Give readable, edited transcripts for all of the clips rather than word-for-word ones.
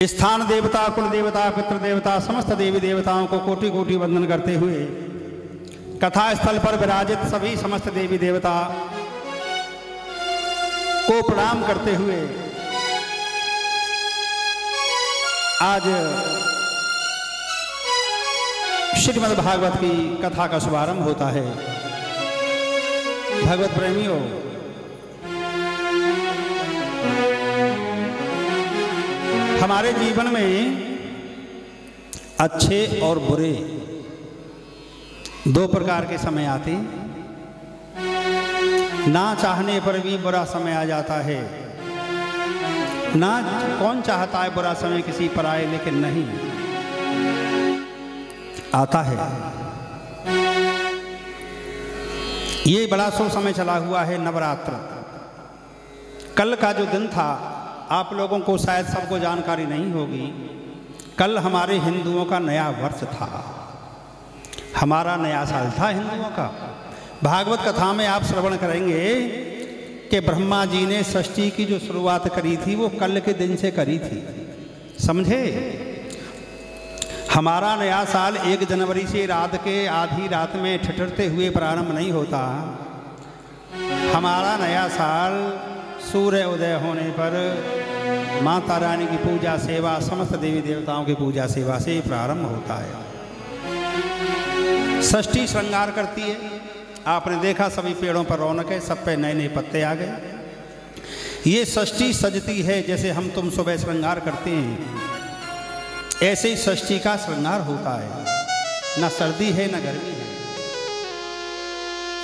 स्थान देवता, कुल देवता, पितृ देवता, समस्त देवी देवताओं को कोटि कोटि वंदन करते हुए कथा स्थल पर विराजित सभी समस्त देवी देवता को प्रणाम करते हुए आज श्रीमद् भागवत की कथा का शुभारंभ होता है। भगवत प्रेमियों, हमारे जीवन में अच्छे और बुरे दो प्रकार के समय आते हैं। ना चाहने पर भी बुरा समय आ जाता है। ना कौन चाहता है बुरा समय किसी पर आए, लेकिन नहीं आता है। ये बड़ा सो समय चला हुआ है नवरात्र। कल का जो दिन था, आप लोगों को शायद सबको जानकारी नहीं होगी, कल हमारे हिंदुओं का नया वर्ष था, हमारा नया साल था हिंदुओं का। भागवत कथा में आप श्रवण करेंगे कि ब्रह्मा जी ने सृष्टि की जो शुरुआत करी थी वो कल के दिन से करी थी, समझे। हमारा नया साल 1 जनवरी से रात के आधी रात में ठिठुरते हुए प्रारंभ नहीं होता। हमारा नया साल सूर्य उदय होने पर माता रानी की पूजा सेवा, समस्त देवी देवताओं की पूजा सेवा से प्रारंभ होता है। षष्ठी श्रृंगार करती है। आपने देखा सभी पेड़ों पर रौनक है, सब पे नए नए पत्ते आ गए। ये षष्ठी सजती है जैसे हम तुम सुबह श्रृंगार करते हैं, ऐसे ही षष्ठी का श्रृंगार होता है। ना सर्दी है ना गर्मी है।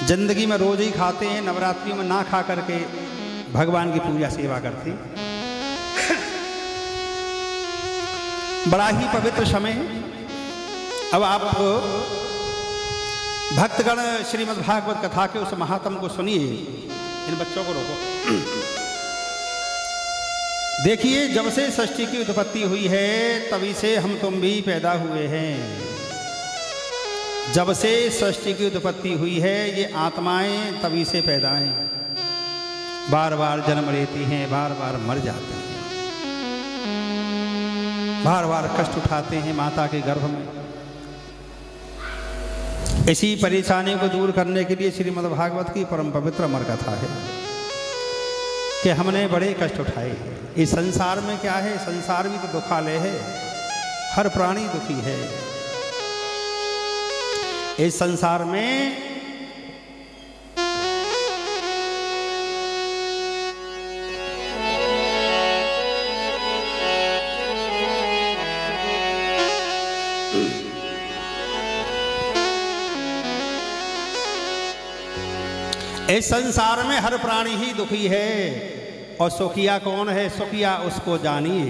जिंदगी में रोज ही खाते हैं, नवरात्रि में ना खा करके भगवान की पूजा सेवा करती। बड़ा ही पवित्र समय है। अब आप भक्तगण श्रीमद् भागवत कथा के उस महात्म को सुनिए। इन बच्चों को रोको। देखिए, जब से षष्ठी की उत्पत्ति हुई है तभी से हम तुम भी पैदा हुए हैं। जब से षष्ठी की उत्पत्ति हुई है ये आत्माएं तभी से पैदा हैं। बार बार जन्म लेती हैं, बार बार मर जाती हैं, बार बार कष्ट उठाते हैं माता के गर्भ में। इसी परेशानी को दूर करने के लिए श्रीमद् भागवत की परम पवित्र अमर कथा है कि हमने बड़े कष्ट उठाए। इस संसार में क्या है, संसार भी तो दुखालय है, हर प्राणी दुखी है। इस संसार में हर प्राणी ही दुखी है। और सुखिया कौन है? सुखिया उसको जानिए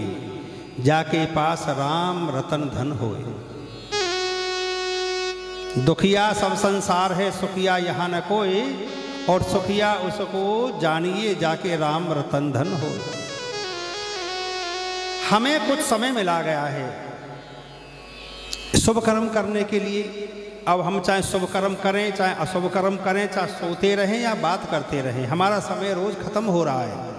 जाके पास राम रतन धन होए। दुखिया सब संसार है, सुखिया यहाँ न कोई। और सुखिया उसको जानिए जाके राम रतन धन होए। हमें कुछ समय मिला गया है शुभ कर्म करने के लिए। अब हम चाहे शुभ कर्म करें चाहे अशुभ कर्म करें, चाहे सोते रहें या बात करते रहें, हमारा समय रोज खत्म हो रहा है।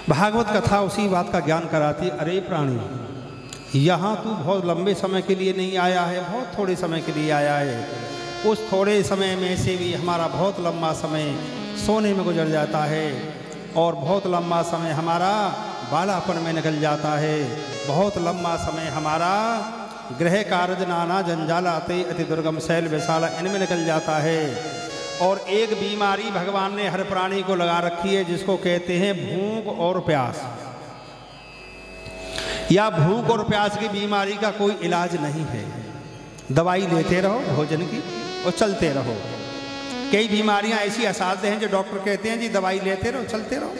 भागवत कथा उसी बात का ज्ञान कराती। अरे प्राणी, यहाँ तू बहुत लंबे समय के लिए नहीं आया है, बहुत थोड़े समय के लिए आया है। उस थोड़े समय में से भी हमारा बहुत लंबा समय सोने में गुजर जाता है और बहुत लंबा समय हमारा बालापन में निकल जाता है। बहुत लंबा समय हमारा गृह कार्य नाना जंजाल आते अति दुर्गम शैल विशाला इनमें निकल जाता है। और एक बीमारी भगवान ने हर प्राणी को लगा रखी है जिसको कहते हैं भूख और प्यास। या भूख और प्यास की बीमारी का कोई इलाज नहीं है। दवाई लेते रहो भोजन की और चलते रहो। कई बीमारियां ऐसी असाध्य हैं जो डॉक्टर कहते हैं जी दवाई लेते रहो चलते रहो।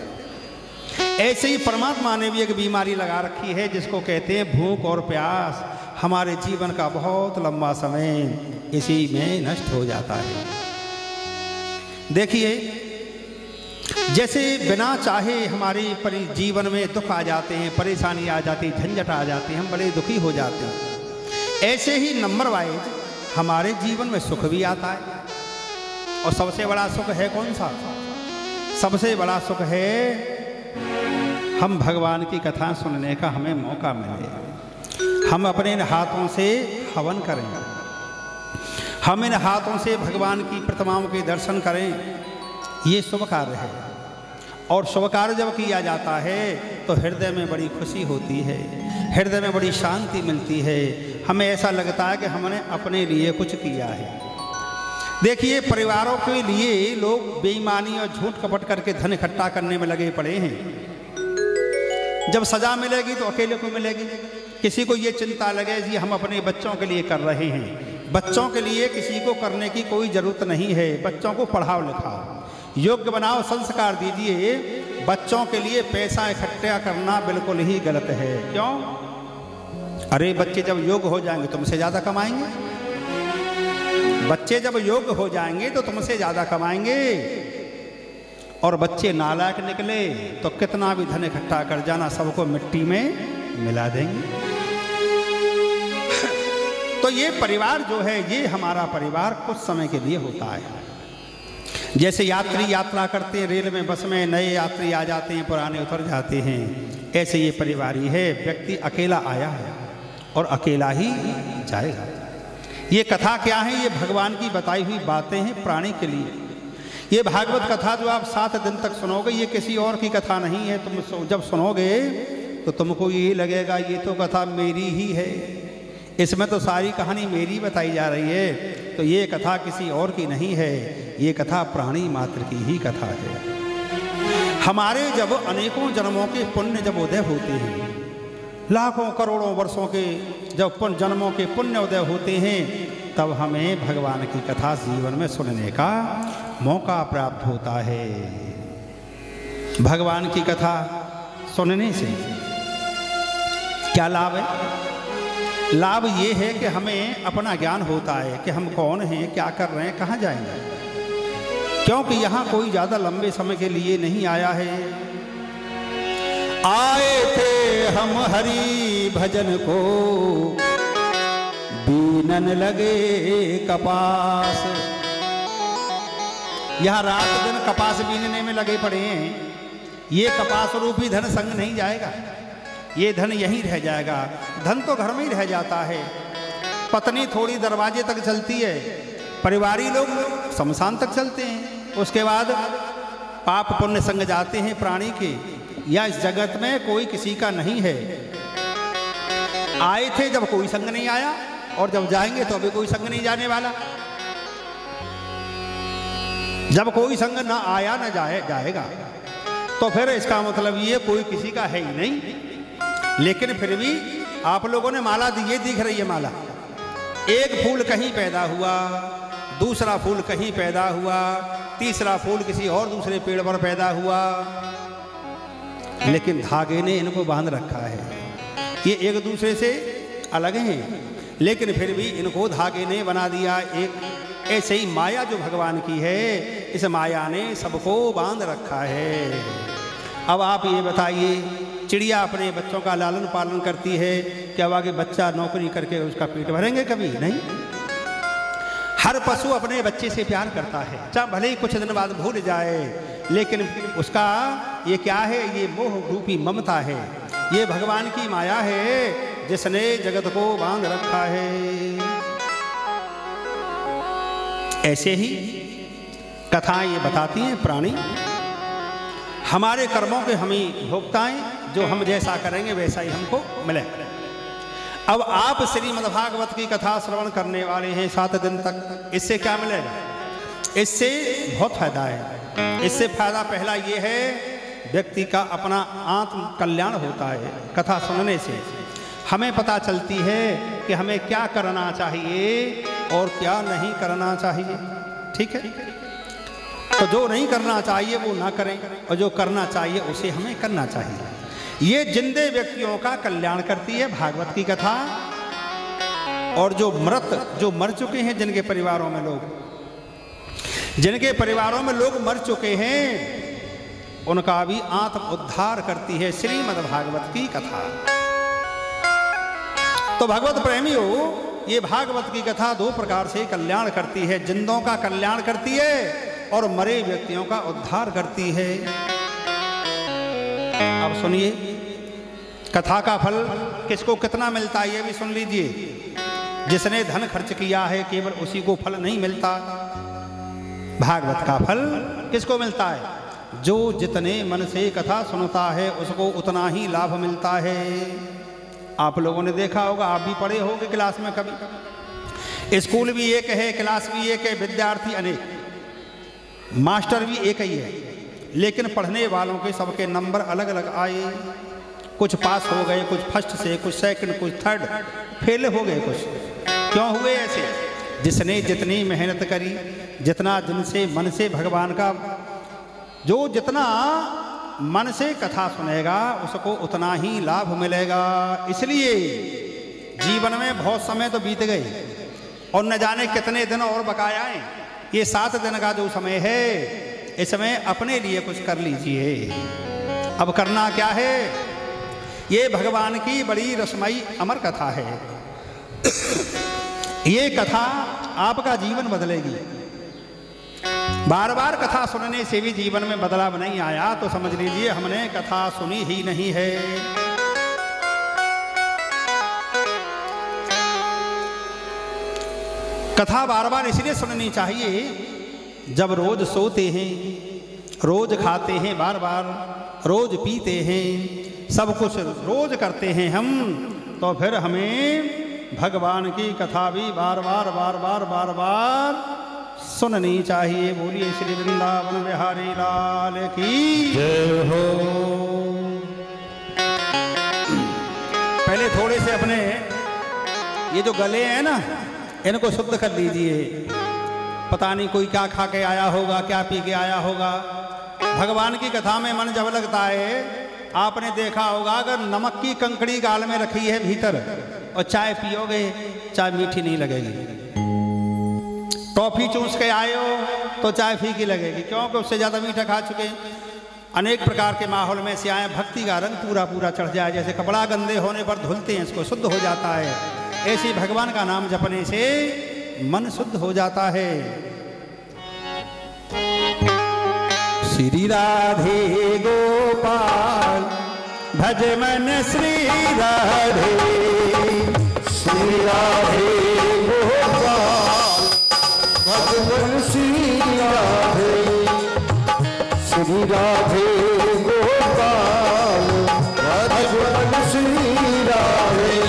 ऐसे ही परमात्मा ने भी एक बीमारी लगा रखी है जिसको कहते हैं भूख और प्यास। हमारे जीवन का बहुत लंबा समय इसी में नष्ट हो जाता है। देखिए, जैसे बिना चाहे हमारे जीवन में दुख आ जाते हैं, परेशानी आ जाती है, झंझट आ जाती है, हम बड़े दुखी हो जाते हैं। ऐसे ही नंबर वाइज हमारे जीवन में सुख भी आता है। और सबसे बड़ा सुख है कौन सा? सबसे बड़ा सुख है हम भगवान की कथा सुनने का हमें मौका मिले, हम अपने हाथों से हवन करें, हम इन हाथों से भगवान की प्रतिमाओं के दर्शन करें, ये शुभ कार्य है। और शुभ कार्य जब किया जाता है तो हृदय में बड़ी खुशी होती है, हृदय में बड़ी शांति मिलती है, हमें ऐसा लगता है कि हमने अपने लिए कुछ किया है। देखिए, परिवारों के लिए लोग बेईमानी और झूठ कपट करके धन इकट्ठा करने में लगे पड़े हैं। जब सजा मिलेगी तो अकेले को मिलेगी। किसी को ये चिंता लगे जी हम अपने बच्चों के लिए कर रहे हैं, बच्चों के लिए किसी को करने की कोई ज़रूरत नहीं है। बच्चों को पढ़ाओ लिखाओ, योग्य बनाओ, संस्कार दीजिए। बच्चों के लिए पैसा इकट्ठा करना बिल्कुल ही गलत है। क्यों? अरे बच्चे जब योग्य हो जाएंगे तुमसे ज़्यादा कमाएंगे, बच्चे जब योग्य हो जाएंगे तो तुमसे ज़्यादा कमाएंगे। और बच्चे नालायक निकले तो कितना भी धन इकट्ठा कर जाना सबको मिट्टी में मिला देंगे। तो ये परिवार जो है, ये हमारा परिवार कुछ समय के लिए होता है। जैसे यात्री यात्रा करते हैं रेल में, बस में, नए यात्री आ जाते हैं, पुराने उतर जाते हैं, ऐसे ये परिवार ही है। व्यक्ति अकेला आया है और अकेला ही जाएगा। ये कथा क्या है? ये भगवान की बताई हुई बातें हैं प्राणी के लिए। ये भागवत कथा जो आप 7 दिन तक सुनोगे, ये किसी और की कथा नहीं है। तुम जब सुनोगे तो तुमको ये लगेगा ये तो कथा मेरी ही है, इसमें तो सारी कहानी मेरी बताई जा रही है। तो ये कथा किसी और की नहीं है, ये कथा प्राणी मात्र की ही कथा है। हमारे जब अनेकों जन्मों के पुण्य जब उदय होते हैं, लाखों करोड़ों वर्षों के जब जन्मों के पुण्य उदय होते हैं, तब हमें भगवान की कथा जीवन में सुनने का मौका प्राप्त होता है। भगवान की कथा सुनने से क्या लाभ है? लाभ ये है कि हमें अपना ज्ञान होता है कि हम कौन हैं, क्या कर रहे हैं, कहाँ जाएंगे। क्योंकि यहाँ कोई ज़्यादा लंबे समय के लिए नहीं आया है। आए थे हम हरि भजन को, बीनन लगे कपास। यहाँ रात दिन कपास बीनने में लगे पड़े हैं। ये कपास रूपी धन संग नहीं जाएगा, ये धन यहीं रह जाएगा। धन तो घर में ही रह जाता है। पत्नी थोड़ी दरवाजे तक चलती है, परिवारी लोग शमशान तक चलते हैं, उसके बाद पाप पुण्य संग जाते हैं प्राणी के। या इस जगत में कोई किसी का नहीं है। आए थे जब कोई संग नहीं आया, और जब जाएंगे तो अभी कोई संग नहीं जाने वाला। जब कोई संग ना आया ना जाएगा तो फिर इसका मतलब ये कोई किसी का है ही नहीं। लेकिन फिर भी आप लोगों ने माला दी, ये दिख रही है माला। एक फूल कहीं पैदा हुआ, दूसरा फूल कहीं पैदा हुआ, तीसरा फूल किसी और दूसरे पेड़ पर पैदा हुआ, लेकिन धागे ने इनको बांध रखा है। ये एक दूसरे से अलग हैं, लेकिन फिर भी इनको धागे ने बना दिया एक। ऐसे ही माया जो भगवान की है, इस माया ने सबको बांध रखा है। अब आप ये बताइए, चिड़िया अपने बच्चों का लालन पालन करती है, क्या आगे बच्चा नौकरी करके उसका पेट भरेंगे? कभी नहीं। हर पशु अपने बच्चे से प्यार करता है, चाहे भले ही कुछ दिन बाद भूल जाए, लेकिन उसका ये क्या है? ये मोह रूपी ममता है। ये भगवान की माया है जिसने जगत को बांध रखा है। ऐसे ही कथाएं ये बताती हैं प्राणी हमारे कर्मों के हम ही भोगताएं, जो हम जैसा करेंगे वैसा ही हमको मिले। अब आप श्रीमद्भागवत की कथा श्रवण करने वाले हैं 7 दिन तक, इससे क्या मिलेगा? इससे बहुत फायदा है। इससे फायदा पहला ये है, व्यक्ति का अपना आत्म कल्याण होता है। कथा सुनने से हमें पता चलती है कि हमें क्या करना चाहिए और क्या नहीं करना चाहिए। ठीक है? तो जो नहीं करना चाहिए वो ना करें, और जो करना चाहिए उसे हमें करना चाहिए। ये जिंदे व्यक्तियों का कल्याण करती है भागवत की कथा। और जो मर चुके हैं, जिनके परिवारों में लोग मर चुके हैं, उनका भी आत्म उद्धार करती है श्रीमद् भागवत की कथा। तो भगवत प्रेमियों, ये भागवत की कथा 2 प्रकार से कल्याण करती है। जिंदों का कल्याण करती है और मरे व्यक्तियों का उद्धार करती है। अब सुनिए, कथा का फल किसको कितना मिलता है ये भी सुन लीजिए। जिसने धन खर्च किया है केवल उसी को फल नहीं मिलता। भागवत का फल किसको मिलता है? जो जितने मन से कथा सुनता है उसको उतना ही लाभ मिलता है। आप लोगों ने देखा होगा, आप भी पढ़े होंगे क्लास में कभी। स्कूल भी एक है, क्लास भी एक है, विद्यार्थी अनेक, मास्टर भी एक ही है, लेकिन पढ़ने वालों के सबके नंबर अलग अलग आए। कुछ पास हो गए, कुछ फर्स्ट से, कुछ सेकंड, कुछ थर्ड, फेल हो गए कुछ। क्यों हुए ऐसे? जिसने जितनी मेहनत करी, जितना दिन से मन से भगवान का, जो जितना मन से कथा सुनेगा उसको उतना ही लाभ मिलेगा। इसलिए जीवन में बहुत समय तो बीत गए और न जाने कितने दिन और बकाया हैं। ये 7 दिन का जो समय है, इसमें अपने लिए कुछ कर लीजिए। अब करना क्या है? ये भगवान की बड़ी रसमयी अमर कथा है। ये कथा आपका जीवन बदलेगी। बार बार कथा सुनने से भी जीवन में बदलाव नहीं आया तो समझ लीजिए हमने कथा सुनी ही नहीं है। कथा बार बार इसलिए सुननी चाहिए, जब रोज सोते हैं, रोज खाते हैं, बार बार रोज पीते हैं, सब कुछ रोज करते हैं हम, तो फिर हमें भगवान की कथा भी बार बार सुननी चाहिए। बोलिए श्री वृंदावन बिहारी लाल की जय हो। पहले थोड़े से अपने ये जो गले हैं ना, इनको शुद्ध कर लीजिए। पता नहीं कोई क्या खा के आया होगा, क्या पी के आया होगा। भगवान की कथा में मन जब लगता है, आपने देखा होगा अगर नमक की कंकड़ी गाल में रखी है भीतर और चाय पियोगे, चाय मीठी नहीं लगेगी। टॉफी चूस के आए हो तो चाय फीकी लगेगी, क्योंकि उससे ज़्यादा मीठा खा चुके। अनेक प्रकार के माहौल में से आए, भक्ति का रंग पूरा पूरा चढ़ जाए। जैसे कपड़ा गंदे होने पर धुलते हैं, इसको शुद्ध हो जाता है, ऐसे भगवान का नाम जपने से मन शुद्ध हो जाता है। श्री राधे गोपाल भज मन श्री राधे, श्री राधे गोपाल भज मन श्री राधे, श्री राधे गोपाल भज मन श्री राधे।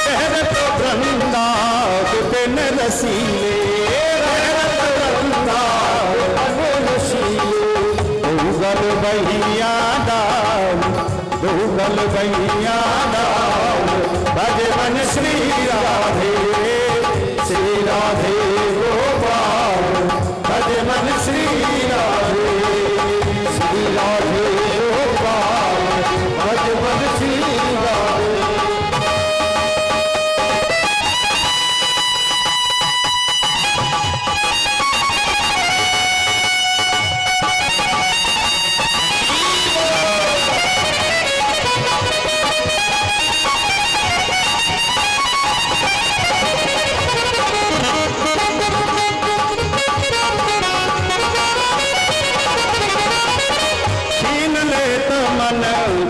रहरत वृंदावन बिन रसीले, रहरत वृंदावन बिन रसीले। दूगल बहिया दाम, दूगल बहिया दाम, भज मन श्री राधे, श्री राधे गोपाल, भज मन श्री राधे, श्री राधे गोपाल, भज मन श्री राधे।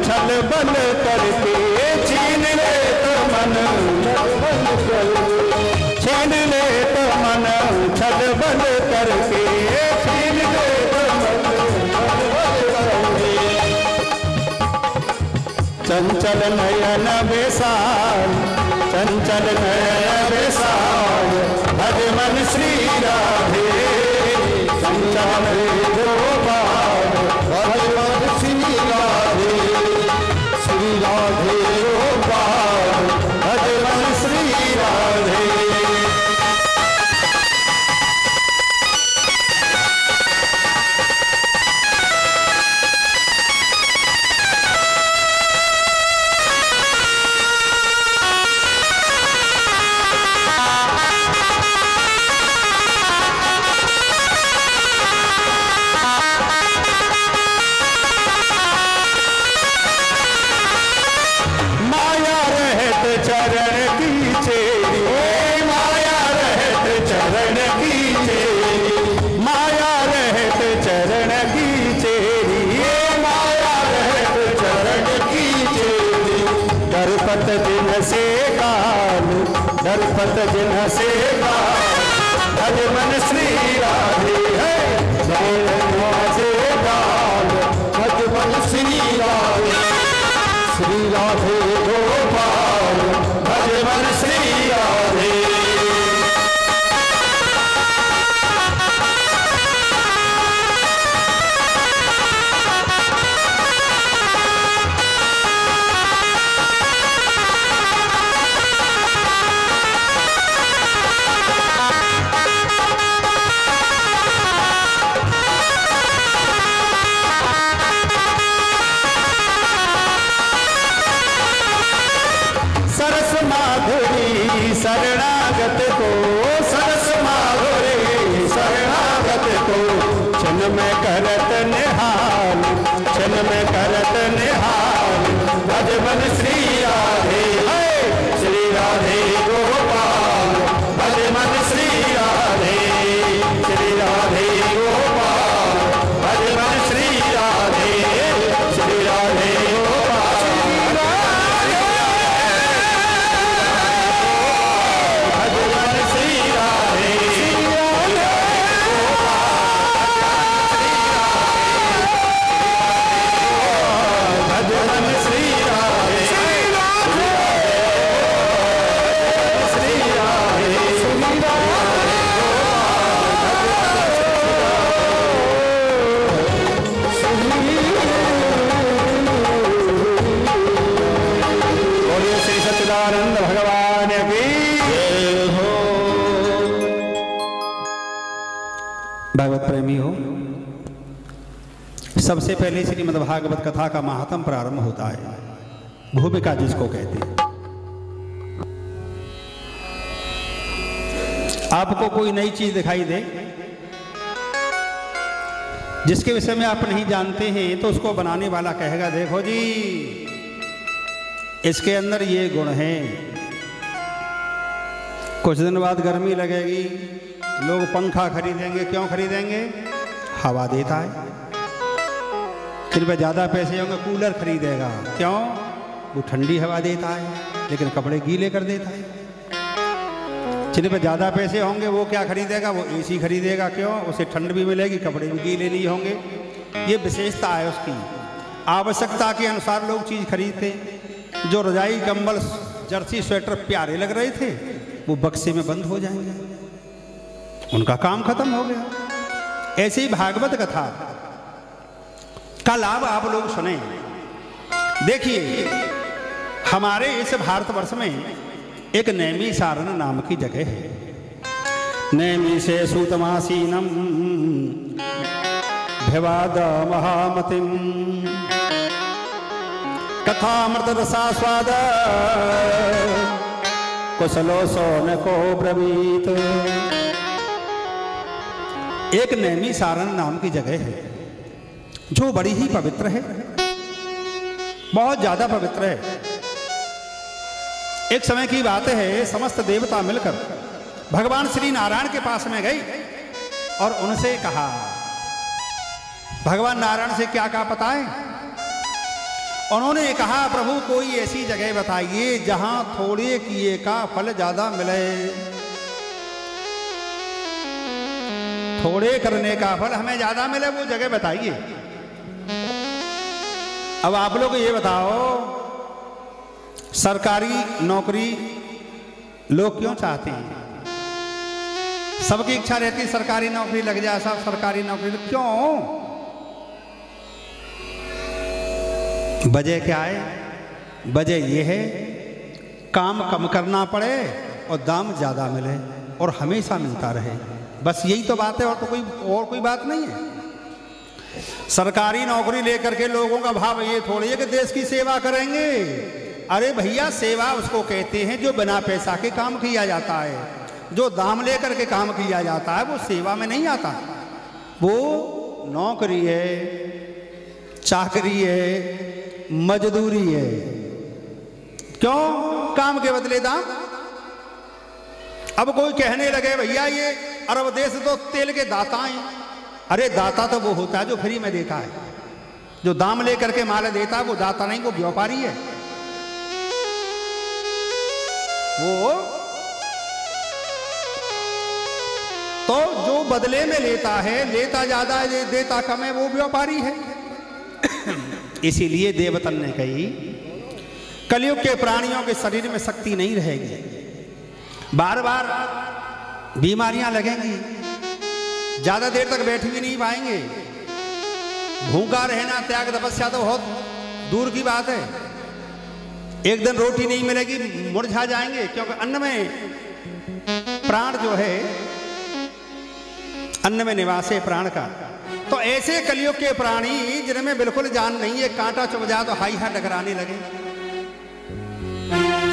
छल बल करके छीन ले तो मन, छीन ले तो मन छल बल करके, छीन ले तो मन छल बल करके। चंचल नयन बेसाल, चंचल नयन बेसाल, भज मन श्री राधे, चंचल गोपाल, भज मन श्री राधे, श्री राधे गोपाल, भज मन श्री राधे। चरण की चेरी, माया रहत चरण की चेरी, माया रहत चरण की चेरी, माया रहत चरण की चेरी। दरपत दिन से काल, दरपत दिन से काल, भज मन श्री राधे है, से काल, भज मन श्री राधे, श्री राधे गोपाल, भज मन श्री राधे। सरस माधुरी शरणागत को, सरस माधुरी शरणागत को, क्षण में करत निहाल, क्षण में करत निहाल, भज मन श्री राधे है, श्री राधे गोपाल, भज मन श्री राधे, श्री राधे गोपाल, भज मन श्री राधे, श्री राधे गोपाल, भज मन श्री राधे, भज मन श्री राधे, श्री राधे, बोलिए श्री सच्चिदानंद भगवान की जय हो। भागवत प्रेमी हो, सबसे पहले श्रीमद्भागवत कथा का महात्म प्रारंभ होता है, भूमिका जिसको कहते हैं। आपको कोई नई चीज दिखाई दे जिसके विषय में आप नहीं जानते हैं, तो उसको बनाने वाला कहेगा देखो जी इसके अंदर ये गुण हैं। कुछ दिन बाद गर्मी लगेगी, लोग पंखा खरीदेंगे। क्यों खरीदेंगे? हवा देता है। फिर वह ज़्यादा पैसे होंगे कूलर खरीदेगा। क्यों? वो ठंडी हवा देता है लेकिन कपड़े गीले कर देता है। जिन पर ज़्यादा पैसे होंगे वो क्या खरीदेगा? वो एसी खरीदेगा। क्यों? उसे ठंड भी मिलेगी, कपड़े भी गीले नहीं होंगे। ये विशेषता है उसकी। आवश्यकता के अनुसार लोग चीज़ खरीदते हैं। जो रजाई कंबल जर्सी स्वेटर प्यारे लग रहे थे वो बक्से में बंद हो जाएंगे, उनका काम खत्म हो गया। ऐसे ही भागवत कथा का लाभ आप लोग सुने। देखिए हमारे इस भारतवर्ष में एक नैमिषारण्य नाम की जगह है। नैमिषे सूतमासीनम भिवाद महामतिम कथामृत रसास्वाद कुशलो सोन को ब्रवीत। एक नैमिषारण्य नाम की जगह है जो बड़ी ही पवित्र है, बहुत ज्यादा पवित्र है। एक समय की बात है, समस्त देवता मिलकर भगवान श्री नारायण के पास में गई और उनसे कहा, भगवान नारायण से क्या कहा पता है? उन्होंने कहा प्रभु कोई ऐसी जगह बताइए जहां थोड़े किए का फल ज्यादा मिले, थोड़े करने का फल हमें ज्यादा मिले, वो जगह बताइए। अब आप लोग ये बताओ, सरकारी नौकरी लोग क्यों चाहते हैं? सबकी इच्छा रहती है सरकारी नौकरी लग जाए, सब सरकारी नौकरी, क्यों? वजह क्या है? वजह ये है काम कम करना पड़े और दाम ज्यादा मिले और हमेशा मिलता रहे, बस यही तो बात है, और कोई बात नहीं है। सरकारी नौकरी लेकर के लोगों का भाव ये थोड़ी है कि देश की सेवा करेंगे। अरे भैया सेवा उसको कहते हैं जो बिना पैसा के काम किया जाता है, जो दाम लेकर के काम किया जाता है वो सेवा में नहीं आता, वो नौकरी है, चाकरी है, मजदूरी है। क्यों? काम के बदले दाम। अब कोई कहने लगे भैया ये अरब देश तो तेल के दाता हैं। अरे दाता तो वो होता है जो फ्री में देता है, जो दाम लेकर के माल देता है वो दाता नहीं, वो व्यापारी है। वो तो जो बदले में लेता है, लेता ज्यादा है देता कम है, वो व्यापारी है। इसीलिए देवतन ने कही कलयुग के प्राणियों के शरीर में शक्ति नहीं रहेगी, बार बार बीमारियां लगेंगी, ज्यादा देर तक बैठ भी नहीं पाएंगे, भूखा रहना त्याग तपस्या तो बहुत दूर की बात है। एक दिन रोटी नहीं मिलेगी मुरझा जाएंगे, क्योंकि अन्न में प्राण जो है, अन्न में निवास है प्राण का। तो ऐसे कलयुग के प्राणी जिनमें बिल्कुल जान नहीं है, कांटा चुभ जाए तो हाई हाई डगराने लगे,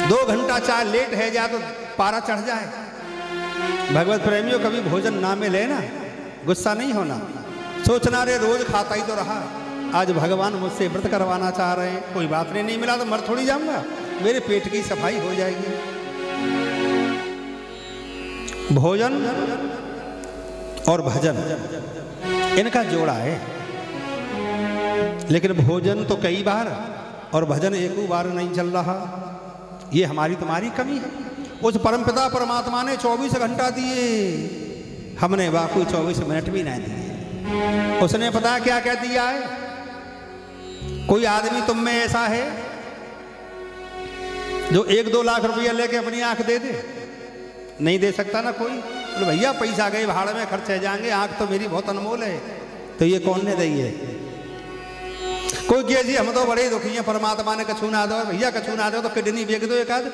2 घंटा चाय लेट है जाए तो पारा चढ़ जाए। भगवत प्रेमियों कभी भोजन ना मिले ना, गुस्सा नहीं होना, सोचना रे रोज खाता ही तो रहा, आज भगवान मुझसे व्रत करवाना चाह रहे हैं, कोई बात नहीं मिला तो मर थोड़ी जाऊंगा, मेरे पेट की सफाई हो जाएगी। भोजन और भजन इनका जोड़ा है, लेकिन भोजन तो कई बार और भजन एक बार नहीं चल रहा, ये हमारी तुम्हारी कमी है। उस परमपिता परमात्मा ने 24 घंटा दिए, हमने बाकी 24 मिनट भी नहीं दिए। उसने पता क्या क्या दिया है? कोई आदमी तुम में ऐसा है जो 1-2 लाख रुपया लेके अपनी आंख दे दे? नहीं दे सकता ना कोई। बोले भैया पैसा गए भाड़ में खर्च हो जाएंगे, आंख तो मेरी बहुत अनमोल है, तो ये कौन ने दी है? कोई कहे जी हम तो बड़े दुखी हैं, परमात्मा ने कछू ना दो, भैया कछू ना दो तो किडनी बेच दो एक आध,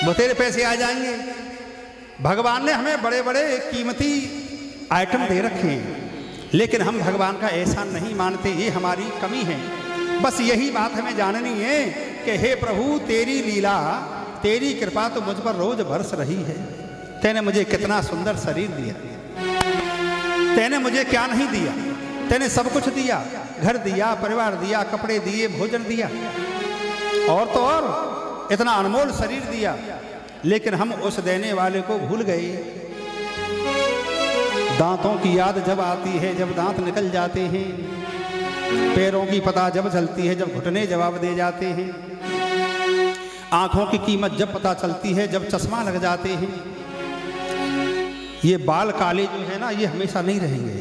बतेरे पैसे आ जाएंगे। भगवान ने हमें बड़े बड़े कीमती आइटम दे रखे हैं, लेकिन हम भगवान का एहसान नहीं मानते, ये हमारी कमी है। बस यही बात हमें जाननी है कि हे प्रभु तेरी लीला, तेरी कृपा तो मुझ पर रोज बरस रही है। तैने मुझे कितना सुंदर शरीर दिया, तैने मुझे क्या नहीं दिया? तैने सब कुछ दिया, घर दिया, परिवार दिया, कपड़े दिए, भोजन दिया, और तो और इतना अनमोल शरीर दिया, लेकिन हम उस देने वाले को भूल गए। दांतों की याद जब आती है जब दांत निकल जाते हैं, पैरों की पता जब चलती है जब घुटने जवाब दे जाते हैं, आंखों की कीमत जब पता चलती है जब चश्मा लग जाते हैं। ये बाल काले जो है ना, ये हमेशा नहीं रहेंगे,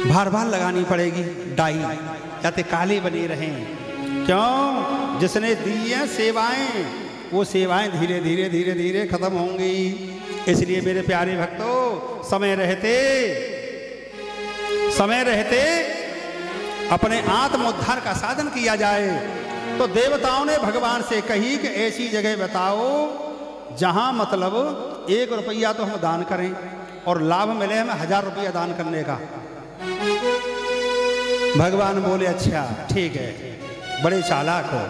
बार बार लगानी पड़ेगी डाई, जाते काले बने रहें। क्यों? जिसने दी हैं सेवाएं, वो सेवाएं धीरे धीरे धीरे धीरे खत्म होंगी। इसलिए मेरे प्यारे भक्तों, समय रहते अपने आत्मोद्धार का साधन किया जाए। तो देवताओं ने भगवान से कही कि ऐसी जगह बताओ जहां मतलब 1 रुपया तो हम दान करें और लाभ मिले हमें 1000 रुपया दान करने का। भगवान बोले अच्छा ठीक है, बड़े चालाक हो,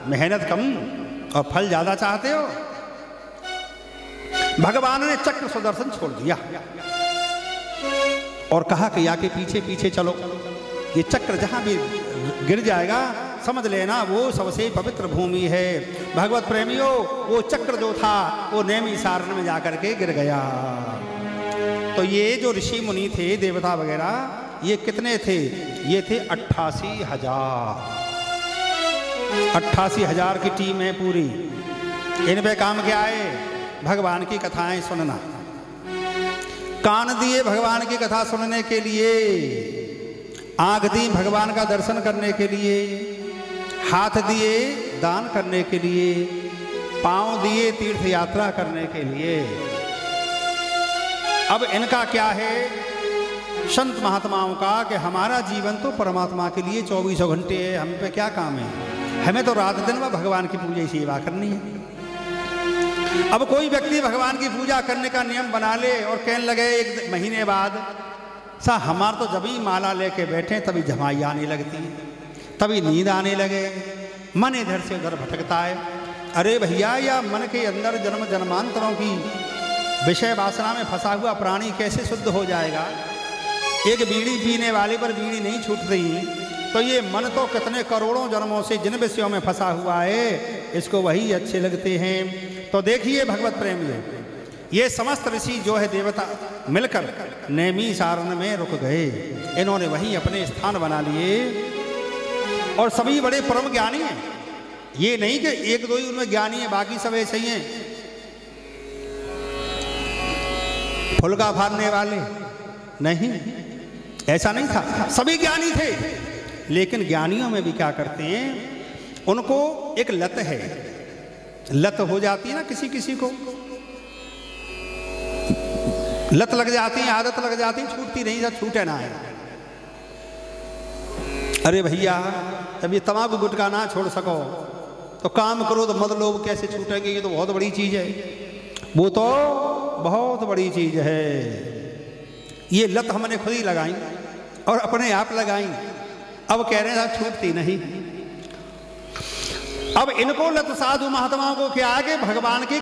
मेहनत कम और फल ज्यादा चाहते हो। भगवान ने चक्र सुदर्शन छोड़ दिया और कहा कि या के पीछे पीछे चलो, ये चक्र जहां भी गिर जाएगा समझ लेना वो सबसे पवित्र भूमि है। भगवत प्रेमियों, वो चक्र जो था वो नैमिषारण्य में जाकर के गिर गया। तो ये जो ऋषि मुनि थे, देवता वगैरह, ये कितने थे? ये थे 88,000। 88,000 की टीम है पूरी। इन पे काम क्या है? भगवान की कथाएं सुनना। कान दिए भगवान की कथा सुनने के लिए, आंख दी भगवान का दर्शन करने के लिए, हाथ दिए दान करने के लिए, पांव दिए तीर्थ यात्रा करने के लिए। अब इनका क्या है? संत महात्माओं का कि हमारा जीवन तो परमात्मा के लिए 24 घंटे है, हम पे क्या काम है? हमें तो रात दिन में भगवान की पूजा सेवा करनी है। अब कोई व्यक्ति भगवान की पूजा करने का नियम बना ले और कहने लगे 1 महीने बाद, सा हमार तो जब ही माला लेके बैठे तभी झमाई आने लगती है, तभी नींद आने लगे, मन इधर से उधर भटकता है। अरे भैया, या मन के अंदर जन्म जन्मांतरों की विषय वासना में फंसा हुआ प्राणी कैसे शुद्ध हो जाएगा? एक बीड़ी पीने वाले पर बीड़ी नहीं छूटती, तो ये मन तो कितने करोड़ों जन्मों से जिन विषयों में फंसा हुआ है, इसको वही अच्छे लगते हैं। तो देखिए भगवत प्रेमियों, ये समस्त ऋषि जो है देवता मिलकर नैमिषारण्य में रुक गए। इन्होंने वहीं अपने स्थान बना लिए और सभी बड़े परम ज्ञानी हैं। ये नहीं कि 1-2 ही उनमें ज्ञानी है, बाकी सब ऐसे ही हैं, फुलका फाड़ने वाले नहीं, ऐसा नहीं था। सभी ज्ञानी थे, लेकिन ज्ञानियों में भी क्या करते हैं, उनको एक लत है, लत हो जाती है ना किसी किसी को, लत लग जाती है, आदत लग जाती है, छूटती नहीं, सब छूटे ना है। अरे भैया, जब ये तंबाकू गुटखा ना छोड़ सको तो काम करो, तो मद लोभ कैसे छूटेंगे? ये तो बहुत बड़ी चीज है, वो तो बहुत बड़ी चीज है। ये लत हमने खुद ही लगाई और अपने आप लगाई, अब कह रहे हैं छूटती नहीं। अब इनको लत साधु महात्माओं को क्या आगे भगवान की